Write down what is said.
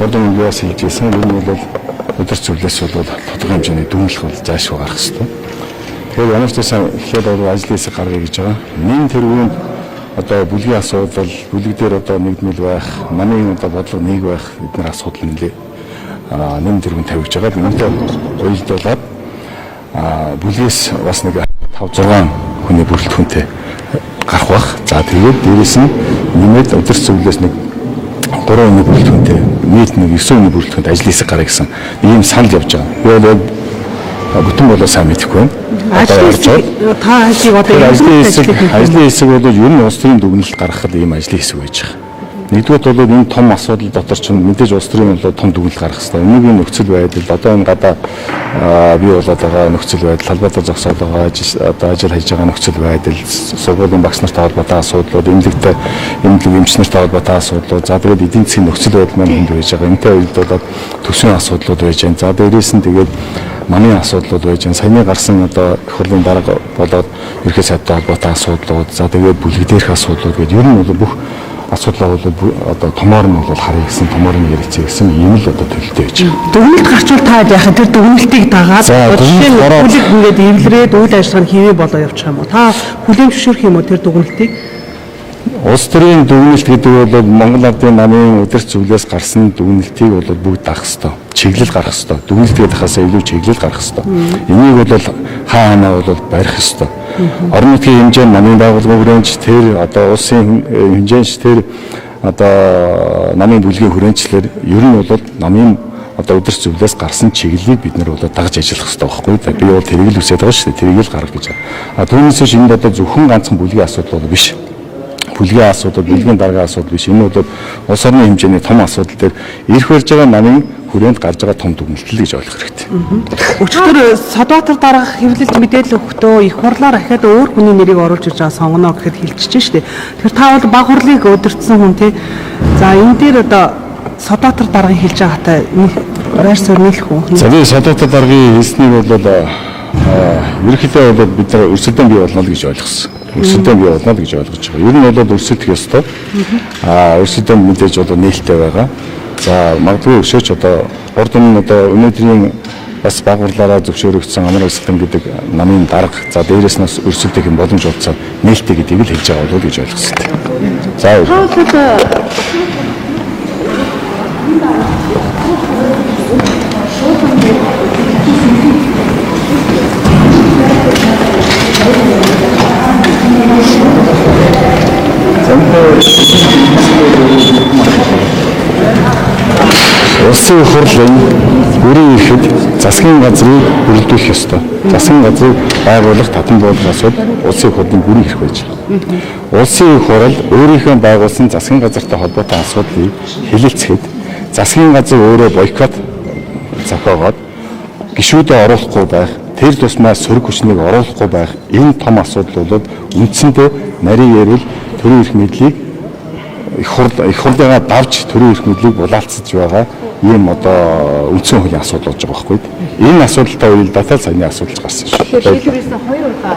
Ордон өнгөөс хэлжсэн энэ бол өдөр зүйлээс бол тодорхой хэмжээний дүнлэх бол заашгүй гарах хэрэгтэй. Тэгэхээр ямар ч байсан ихэд бол ажлын хэсэг гаргая гэж байгаа. Нэн тэргүүнд одоо бүлгийн асуудал, бүлэг дээр одоо нэгдмэл байх, манай одоо бодлого нэг байх эдгээр асуудал нэлээ нэн тэргүүнд тавьж байгаа. Үүнтэй уялдуулаад бүлгээс бас нэг 5-6 хүний бүрэлдэхүүнтэй гарах бах. За тэгээд дээрэс нь нэмээд өдөр зүйлээс нэг 3 хүний бүрэлдэхүүнтэй, нийт нэг 9 хүний бүрэлдэхүүнтэй ажлын хэсэг гаргая гэсэн ийм санал явж байгаа. Би бол бүтэн болоо сайн мэдэхгүй байна. Ажлын хэсэг бол ер нь улс төрийн дүгнэлт гаргахад ийм ажлын хэсэг байж байгаа. Нэгдүгээр бол энэ том асуудал дотор ч мэдээж улс төрийн бол том дүгнэлт гаргах хэрэгтэй. Өнөөгийн нөхцөл байдал одоо энэ гадаа бий болоод байгаа нөхцөл байдал, халбаатар зогсоод байгаа одоо ажил хийж байгаа нөхцөл байдал, сургуулийн багш нартай холбоотой асуудлууд, эмнэлэг эмч нартай холбоотой асуудлууд, за тэгээд эдийн засгийн нөхцөл байдал маань хүнд байж байгаа. Энэтэй уялдуулаад төсвийн асуудлууд байж байна. За дээрээс нь тэгээд манай асуудлууд байж байна. Саяны гарсан одоо их хурлын дарга болоод ерхий сайдтай холбоотой асуудлууд, за тэгээд бүлэг дээрх асуудлууд гэдэг ер нь бол бүх асуудлаа бол одоо томоор нь бол харъя гэсэн, томоор нь ярицээ гэсэн ийм л одоо төлөлтэй байж байгаа. Дүгнэлт гарчвал та яхаа тэр дүгнэлтийг дагаад жишээ нь бүлэг ингээд эвлэрээд үйл ажиллагаа нь хийвээ болоо явчих юм уу? Та бүлээн зөвшөөрөх юм уу тэр дүгнэлтийг? Улс төрийн дүгнэлт гэдэг бол Монгол Ардын намын удирц зөвлөөс гарсан дүгнэлтийг бол бүгд дагах ёстой. Чиглэл гаргах ёстой. Дүгнэлт гэдэг хасаа илүү чиглэл гаргах ёстой. Энийг бол хаанаа бол барих ёстой. Орон нутгийн хэмжээнд намын байгууллагын хүрээнд тэр одоо улсын хэмжээнд тэр одоо намын бүлгийн хүрээндчлэр ер нь бол намын одоо удирц зөвлөөс гарсан чиглэлийг бид нар бол дагаж ажиллах хэрэгтэй байхгүй. Би бол тэрийг л үсээд байгаа шүү дээ. Тэрийг л гаргах гэж байгаа. Түүнээс биш энд одоо зөвхөн ганцхан бүлгийн асуудал бол биш. Бүлгийн асуудал, бүлгийн даргын асуудал биш. Энэ бол улс орны хэмжээний том асуудал дээр ирэх барьж байгаа намын хүрээнд гарч байгаа том дүгнэлт гэж ойлгох хэрэгтэй. Өчигдөр Содбаатар дарга хэвлэлд мэдээлэл өгөхдөө их хурлаар ахаад өөр хүний нэрийг оруулж иж байгаа сонгоно гэхэд хэлчихэж штэ. Тэгэхээр та бол баг хурлыг өдөртсөн хүн тий. За энэ дээр одоо Содбаатар даргын хэлж байгаатай байр суурь нийлэх үү? За би Содбаатар даргын хэлснийг бол ерөнхийдөө бол бид нар өрсөлдөөн бий болно гэж ойлгосон. Өрсөлдөөн бий болно гэж ойлгож байгаа. Ер нь бол өрсөлдөх ёстой. Өрсөлдөөн мэдээж одоо нээлттэй байгаа. За магадгүй өшөөч одоо ордон одоо өнөөдрийн бас байгуурлаараа зөвшөөрөгдсөн амар өрсөлдөөн гэдэг намын дарга. За дээрээс нь өрсөлдөх юм боломж олцоод нээлттэй гэдгийг л хэлж байгаа болов гэж ойлгосон. За улсын хурлын бүрийн эрхэд засгийн газрыг бүрэлдүүлэх ёстой. Засгийн газрыг байгуулах татан буулгах асуудал улсын хурлын бүрийн эрх байж байгаа. Улсын хурал өөрийнхөө байгуулсан засгийн газартай холбоотой асуудлыг хэлэлцэхэд засгийн газар өөрөө бойкот зохиогоод гишүүдэд оруулахгүй байх, тэр тусмаа сөрөг хүчнийг оруулахгүй байх энэ том асуудал бол үндсэндээ нарийн ярил төрийн эрх мэдлийг их хурлыгаа давж төрийн эрх мэдлийг булаалцаж байгаа ийм одоо үндсэн хуулийн асуудал болж байгаа байхгүй. Энэ асуудалтай уялдаатай саяны асуудал гарсан шүү. Тэгэхээр шийдвэрээс 2 удаа